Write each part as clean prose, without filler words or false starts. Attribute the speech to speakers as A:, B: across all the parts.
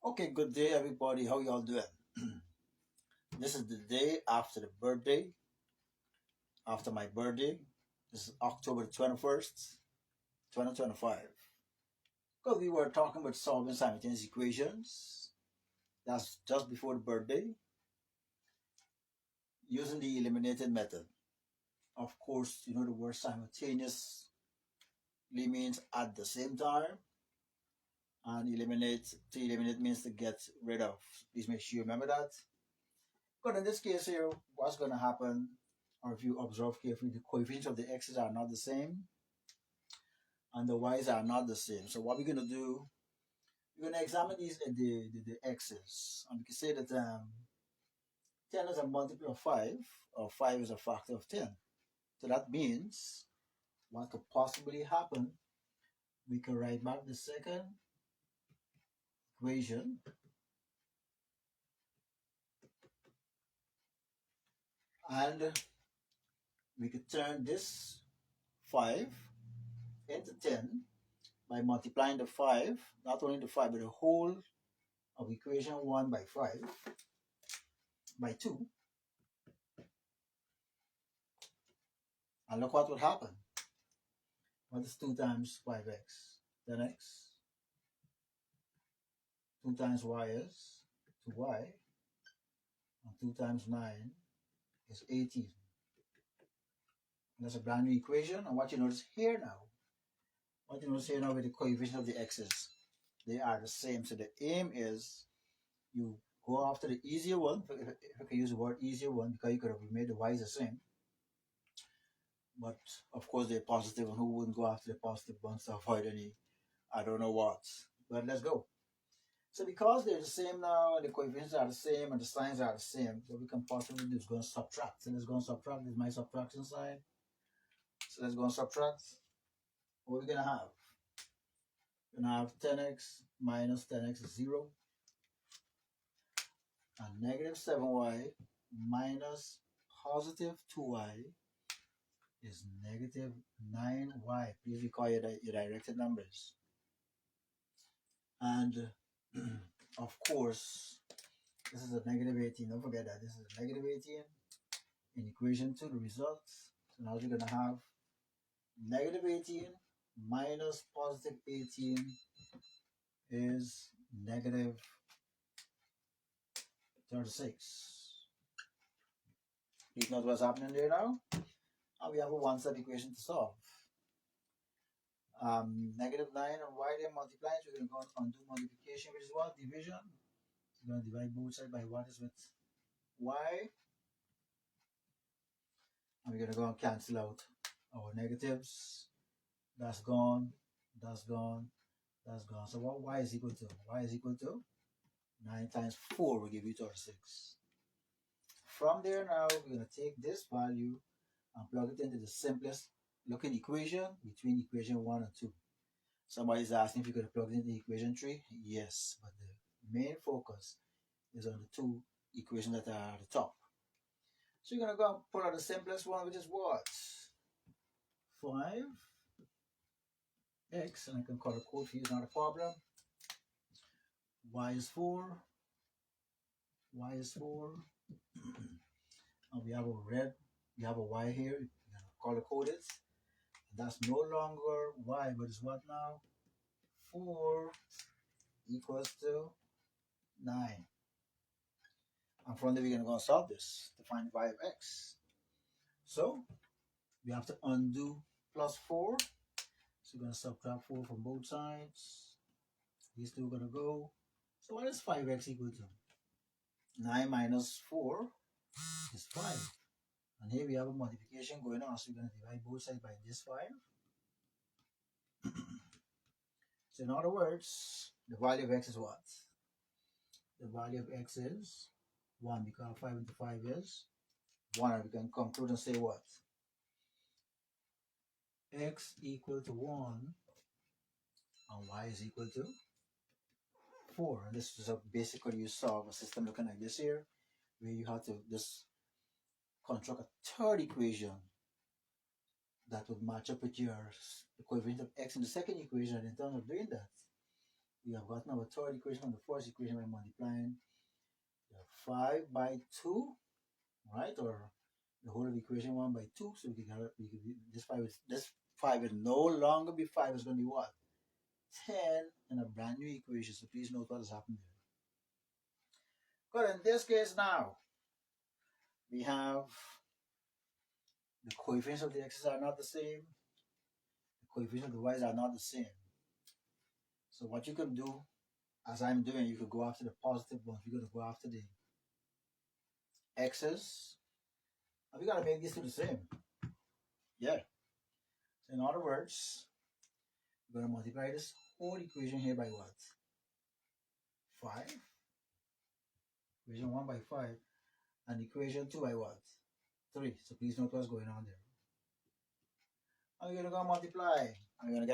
A: Okay, good day, everybody. How y'all doing? This is the day after the birthday, after my birthday. This is October 21st, 2025. Because we were talking about solving simultaneous equations. That's just before the birthday, using the eliminated method. Of course, you know the word simultaneously means at the same time, and to eliminate means to get rid of. Please make sure you remember that. But in this case here, what's going to happen, or if you observe carefully, the coefficients of the x's are not the same and the y's are not the same. So what we're going to do, we're going to examine the x's. And we can say that 10 is a multiple of 5, or 5 is a factor of 10. So that means what could possibly happen, we can write back the second equation and we could turn this 5 into 10 by multiplying the 5, not only the 5, but the whole of equation 1 by 5 by 2. And look what would happen. What is 2 times 5x? 10x. 2 times y is 2y. And 2 times 9 is 18. And that's a brand new equation. And what you notice here now, with the coefficient of the x's, they are the same. So the aim is you go after the easier one, if I can use the word easier one, because you could have made the y's the same. But of course they're positive, and who wouldn't go after the positive ones to avoid any I don't know what. But let's go. So because they're the same now, the coefficients are the same, and the signs are the same, so we can possibly do is go and subtract. So let's go and subtract. This is my subtraction sign. So let's go and subtract. What are we going to have? We're going to have 10x minus 10x is 0. And negative 7y minus positive 2y is negative 9y. Please recall your directed numbers. And of course, this is a negative 18. Don't forget that. This is a negative 18 in equation 2, the results. So now you're going to have negative 18 minus positive 18 is negative 36. Please note what's happening there now. And we have a one-step equation to solve. Negative 9 and y they're multiplying, so we're going to go and undo multiplication, which is what? Division. So we're going to divide both sides by what is with y. And we're going to go and cancel out our negatives. That's gone, that's gone, that's gone. So what y is equal to? Y is equal to 9 times 4 will give you 36. From there now, we're going to take this value and plug it into the simplest looking equation between equation 1 and 2. Somebody's asking if you could plug it into equation 3. Yes, but the main focus is on the 2 equations that are at the top. So you're going to go and pull out the simplest one, which is what? 5x, and I can color code for you, not a problem. Y is 4, y is 4, and we have a red, we have a y here, we're going to color code it. That's no longer y, but it's what now? 4 equals to 9. And from there, we're going to go and solve this to find y of x. So we have to undo plus 4. So we're going to subtract 4 from both sides. These two are going to go. So what is 5x equal to? 9 minus 4 is 5. And here we have a multiplication going on. So we're going to divide both sides by this 5. So in other words, the value of x is what? The value of x is 1, because 5 into 5 is 1. And we can conclude and say what? X equal to 1 and y is equal to 4. And this is basically you solve a system looking like this here, where you have to just construct a third equation that would match up with your the coefficient of x in the second equation. And in terms of doing that, We have gotten our third equation from the first equation by multiplying the 5 by 2, right? Or the whole of equation 1 by 2. So we can this 5 will no longer be 5. It's going to be what? 10 in a brand new equation. So please note what has happened there. Good. In this case now, we have the coefficients of the x's are not the same. The coefficients of the y's are not the same. So what you can do, as I'm doing, you could go after the positive ones. We're going to go after the x's. And we got to make these two the same. Yeah. So in other words, we're going to multiply this whole equation here by what? 5. Equation 1 by 5. And equation 2 by what? 3. So please note what's going on there. And we're going to go multiply. And we're going to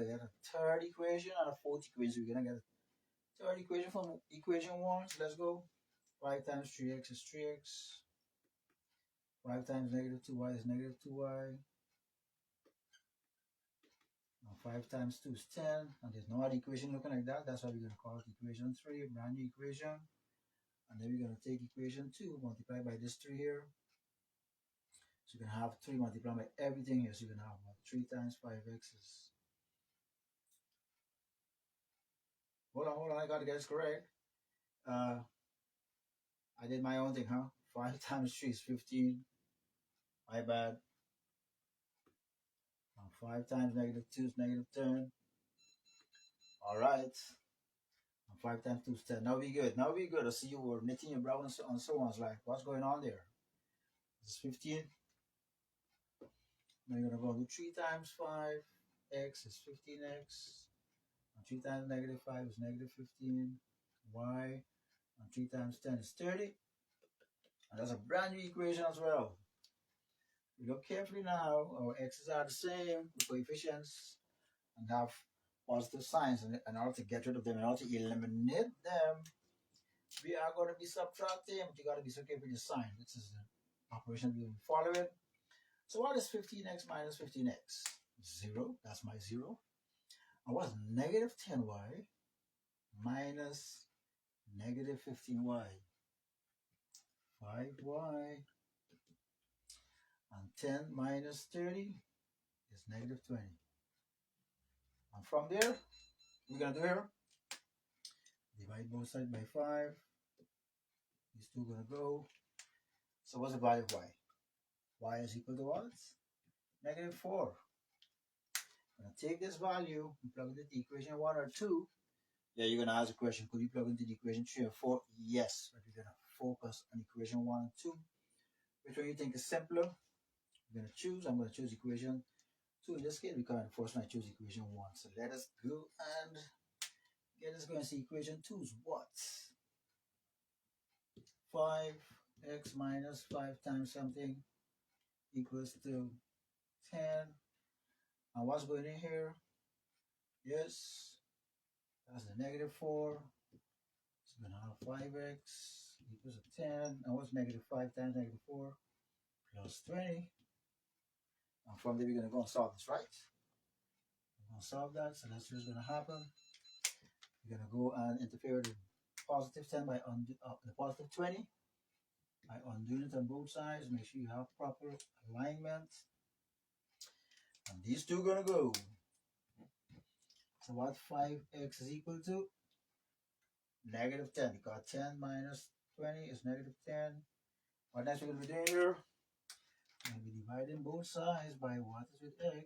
A: get a third equation and a fourth equation. So we're going to get a third equation from equation 1. So let's go. 5 times 3x is 3x. 5 times negative 2y is negative 2y. And 5 times 2 is 10. And there's no other equation looking like that. That's why we're going to call it equation 3, a brand new equation. And then we're going to take equation 2, multiply by this 3 here. So you're going to have 3 multiplied by everything here. So you're going to have what? 3 times 5x's. Hold on, I got to get this correct. I did my own thing, huh? 5 times 3 is 15. My bad. And 5 times negative 2 is negative 10. Alright. And 5 times 2 is 10. Now we good. Now we good. I see you were knitting your brow and so on. It's like, what's going on there? This is 15. Now you're going to go do 3 times 5x is 15x. And 3 times negative 5 is negative 15. Y. And 3 times 10 is 30. And that's a brand new equation as well. We look carefully now. Our x's are the same, the coefficients, and have positive signs. And in order to get rid of them, in order to eliminate them, we are going to be subtracting. But you got to be so careful with the sign. This is the operation we will be following. So what is 15x minus 15x? 0. That's my 0. And what's negative 10y minus negative 15y? 5y. And 10 minus 30 is negative 20. And from there, we're going to do here, divide both sides by 5. These two are going to go. So what's the value of y? Y is equal to what? Negative 4. I'm going to take this value and plug it into equation 1 or 2. Yeah, you're going to ask a question, could you plug into the equation 3 or 4? Yes, but we're going to focus on equation 1 and 2. Which one you think is simpler? We're going to choose. I'm going to choose equation 2 in this case because unfortunately I choose equation 1. So let us go and get us going to see equation 2 is what? 5x minus 5 times something equals to 10. And what's going in here? Yes, that's the negative 4. So we're going to have 5x equals to 10. And what's negative 5 times negative 4? Plus 20. And from there we're going to go and solve this, right? We're going to solve that. So that's what's going to happen. We're going to go and interfere with the positive 10 by the positive 20 by undoing it on both sides. Make sure you have proper alignment. And these two are going to go. So what 5x is equal to? Negative 10. Because 10 minus 20 is negative 10. What next we're going to be doing here? We're going to be dividing both sides by what is with x.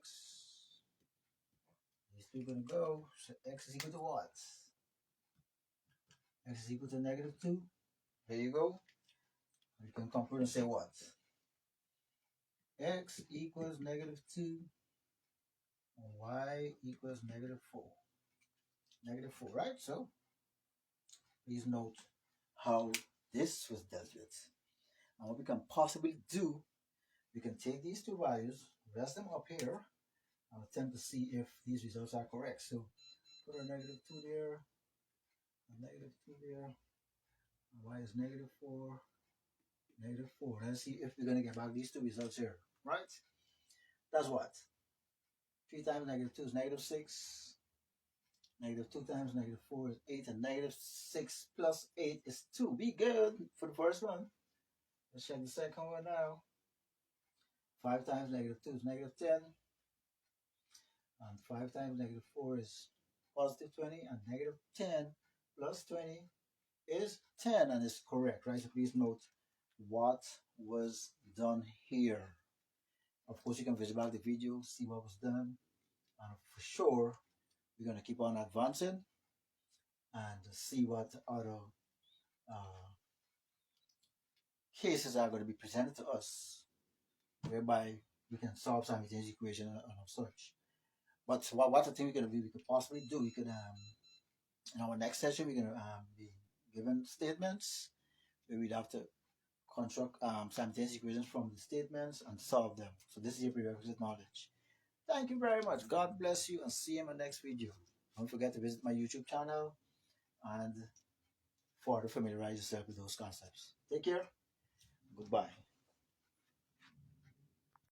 A: These two are going to go. So x is equal to what? X is equal to negative 2. There you go. You can compare and say what? X equals negative 2. And y equals negative 4. Negative 4, right? So, please note how this was dealt with. And what we can possibly do, we can take these two values, rest them up here, and attempt to see if these results are correct. So, put a negative 2 there, a negative 2 there, and y is negative 4, negative 4. Let's see if we're going to get back these two results here, right? That's what? 3 times negative 2 is negative 6. Negative 2 times negative 4 is 8, and negative 6 plus 8 is 2. Be good for the first one. Let's check the second one now. 5 times negative 2 is negative 10. And 5 times negative 4 is positive 20. And negative 10 plus 20 is 10. And it's correct, right? So please note what was done here. Of course, you can visit back the video, see what was done. And for sure, we're going to keep on advancing and see what other uh, cases are going to be presented to us, whereby we can solve simultaneous equation and such. But what I think we could possibly do, we could in our next session we're going to be given statements where we'd have to construct simultaneous equations from the statements and solve them. So this is your prerequisite knowledge. Thank you very much. God bless you, and see you in my next video. Don't forget to visit my YouTube channel and further familiarize yourself with those concepts. Take care. Goodbye.